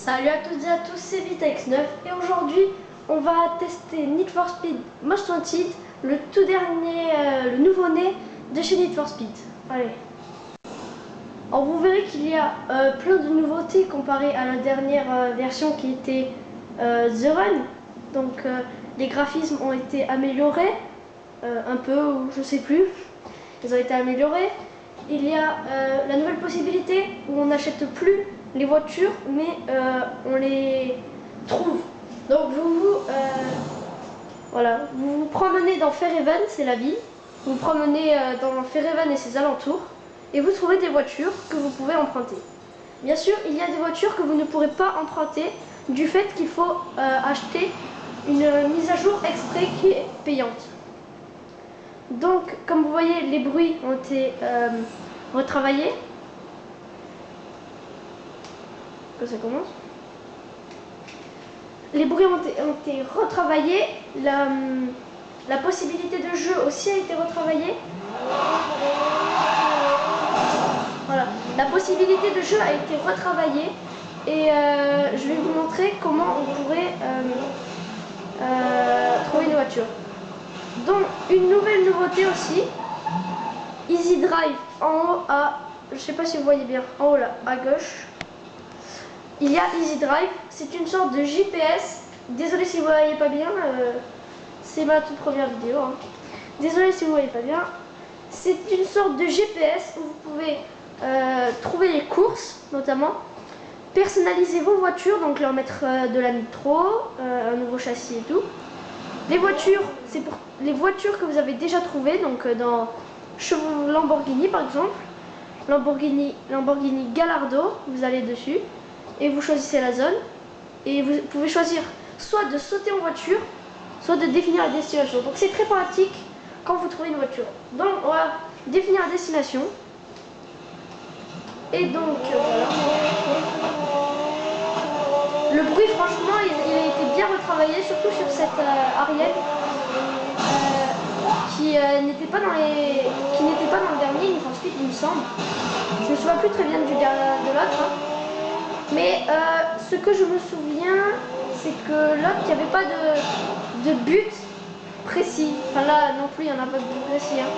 Salut à toutes et à tous, c'est Vitex9 et aujourd'hui on va tester Need for Speed Most Wanted, le tout dernier, le nouveau-né de chez Need for Speed. Allez. Alors vous verrez qu'il y a plein de nouveautés comparé à la dernière version qui était The Run. Donc les graphismes ont été améliorés, un peu ou je sais plus, ils ont été améliorés. Il y a la nouvelle possibilité où on n'achète plus les voitures mais on les trouve. Donc voilà, vous vous promenez dans Fairhaven, c'est la ville, vous vous promenez dans Fairhaven et ses alentours et vous trouvez des voitures que vous pouvez emprunter. Bien sûr, il y a des voitures que vous ne pourrez pas emprunter du fait qu'il faut acheter une mise à jour exprès qui est payante. Donc, comme vous voyez, les bruits ont été retravaillés. Que ça commence. Les bruits ont été retravaillés. La possibilité de jeu aussi a été retravaillée. Voilà. La possibilité de jeu a été retravaillée. Et je vais vous montrer comment on pourrait trouver une voiture. Donc une nouvelle nouveauté aussi, Easy Drive en haut à, je sais pas si vous voyez bien, en haut là, à gauche, il y a Easy Drive, c'est une sorte de GPS, désolé si vous voyez pas bien, c'est ma toute première vidéo, hein. Désolé si vous voyez pas bien, c'est une sorte de GPS où vous pouvez trouver les courses notamment, personnaliser vos voitures, donc leur mettre de la nitro, un nouveau châssis et tout. Les voitures, c'est pour les voitures que vous avez déjà trouvées, donc dans Lamborghini par exemple, Lamborghini Gallardo, vous allez dessus et vous choisissez la zone et vous pouvez choisir soit de sauter en voiture, soit de définir la destination. Donc c'est très pratique quand vous trouvez une voiture. Donc on va définir la destination et donc voilà. Le bruit, franchement, il a été bien retravaillé, surtout sur cette Ariel qui n'était pas dans le dernier Need for Speed, il me semble. Je me souviens plus très bien de l'autre. Hein. Mais ce que je me souviens, c'est que l'autre, il n'y avait pas de but précis. Enfin là non plus, il n'y en a pas de but précis. Hein.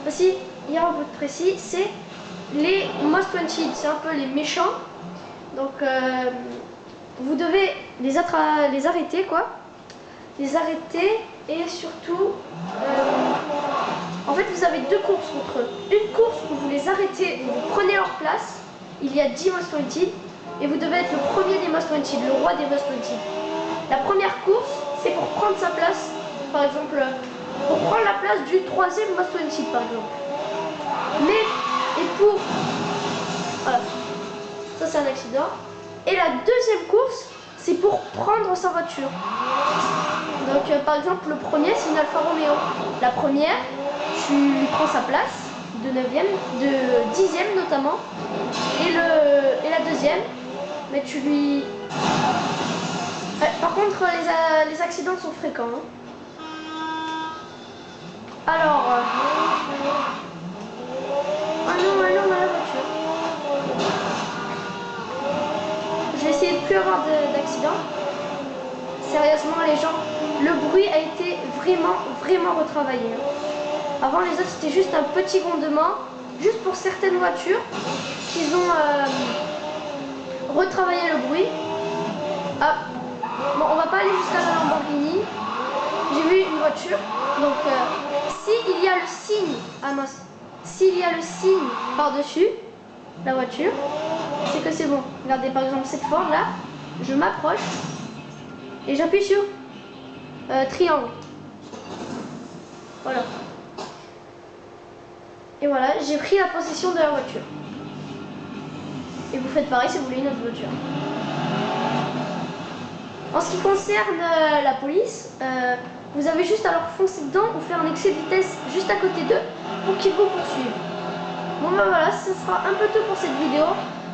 Enfin, si, il y a un but précis, c'est les Most Wanted, c'est un peu les méchants. Donc vous devez les arrêter quoi. Les arrêter et surtout en fait vous avez deux courses contre eux. Une course où vous les arrêtez, où vous prenez leur place, il y a 10 Most Wanted et vous devez être le premier des Most Wanted, le roi des Most Wanted. La première course c'est pour prendre sa place, par exemple pour prendre la place du troisième Most Wanted par exemple. Mais et pour voilà, ça c'est un accident. Et la deuxième course, c'est pour prendre sa voiture. Donc par exemple, le premier, c'est une Alfa Romeo. La première, tu lui prends sa place, de 9e, de 10e notamment. Et la deuxième, mais tu lui... par contre, les accidents sont fréquents. Hein. Alors... Ah non, la voiture. J'ai essayé de plus avoir d'accident. Sérieusement les gens, le bruit a été vraiment retravaillé. Avant les autres c'était juste un petit grondement, juste pour certaines voitures qu'ils ont retravaillé le bruit. Ah, bon on va pas aller jusqu'à la Lamborghini. J'ai vu une voiture, donc s'il y a le signe, s'il y a le signe par-dessus la voiture, c'est que c'est bon. Regardez par exemple cette Ford là, je m'approche et j'appuie sur triangle. Voilà. Et voilà, j'ai pris la possession de la voiture. Et vous faites pareil si vous voulez une autre voiture. En ce qui concerne la police, vous avez juste à leur foncer dedans ou faire un excès de vitesse juste à côté d'eux pour qu'ils vous poursuivent. Bon ben voilà, ce sera un peu tout pour cette vidéo.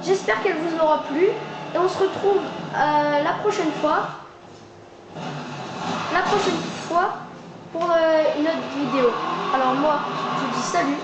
J'espère qu'elle vous aura plu et on se retrouve la prochaine fois pour une autre vidéo. Alors moi, je vous dis salut.